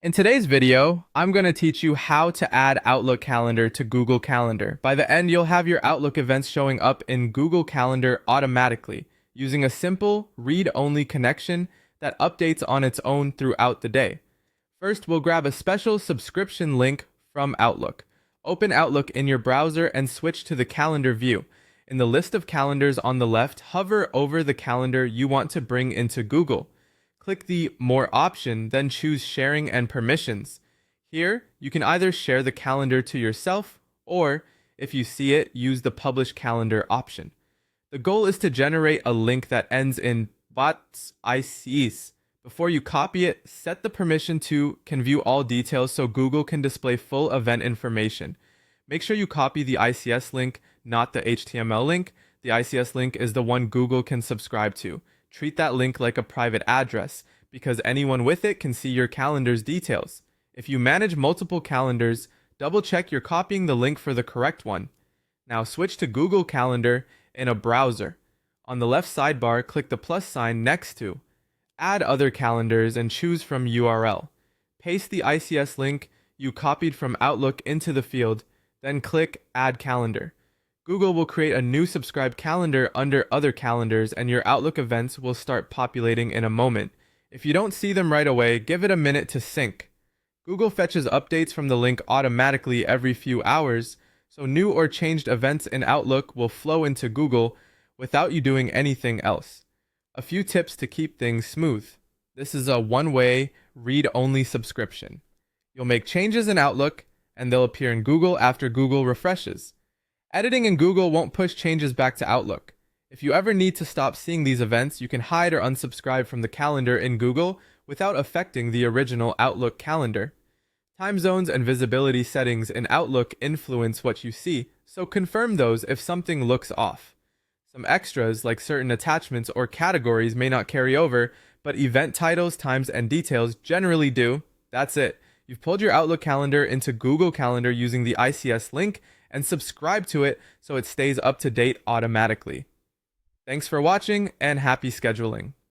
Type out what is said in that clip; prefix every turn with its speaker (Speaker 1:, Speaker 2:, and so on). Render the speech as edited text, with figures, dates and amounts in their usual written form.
Speaker 1: In today's video, I'm going to teach you how to add Outlook Calendar to Google Calendar. By the end, you'll have your Outlook events showing up in Google Calendar automatically using a simple read-only connection that updates on its own throughout the day. First, we'll grab a special subscription link from Outlook. Open Outlook in your browser and switch to the calendar view. In the list of calendars on the left, hover over the calendar you want to bring into Google. Click the More option, then choose Sharing and Permissions. Here, you can either share the calendar to yourself, or, if you see it, use the Publish Calendar option. The goal is to generate a link that ends in bots ICs. Before you copy it, set the permission to Can View All Details so Google can display full event information. Make sure you copy the ICS link, not the HTML link. The ICS link is the one Google can subscribe to. Treat that link like a private address, because anyone with it can see your calendar's details. If you manage multiple calendars, double check you're copying the link for the correct one. Now switch to Google Calendar in a browser. On the left sidebar, click the plus sign next to. Add other calendars and choose from URL. Paste the ICS link you copied from Outlook into the field, then click Add Calendar. Google will create a new subscribed calendar under Other Calendars, and your Outlook events will start populating in a moment. If you don't see them right away, give it a minute to sync. Google fetches updates from the link automatically every few hours, so new or changed events in Outlook will flow into Google without you doing anything else. A few tips to keep things smooth. This is a one-way, read-only subscription. You'll make changes in Outlook, and they'll appear in Google after Google refreshes. Editing in Google won't push changes back to Outlook. If you ever need to stop seeing these events, you can hide or unsubscribe from the calendar in Google without affecting the original Outlook calendar. Time zones and visibility settings in Outlook influence what you see, so confirm those if something looks off. Some extras, like certain attachments or categories, may not carry over, but event titles, times, and details generally do. That's it. You've pulled your Outlook calendar into Google Calendar using the ICS link and subscribe to it so it stays up to date automatically. Thanks for watching and happy scheduling.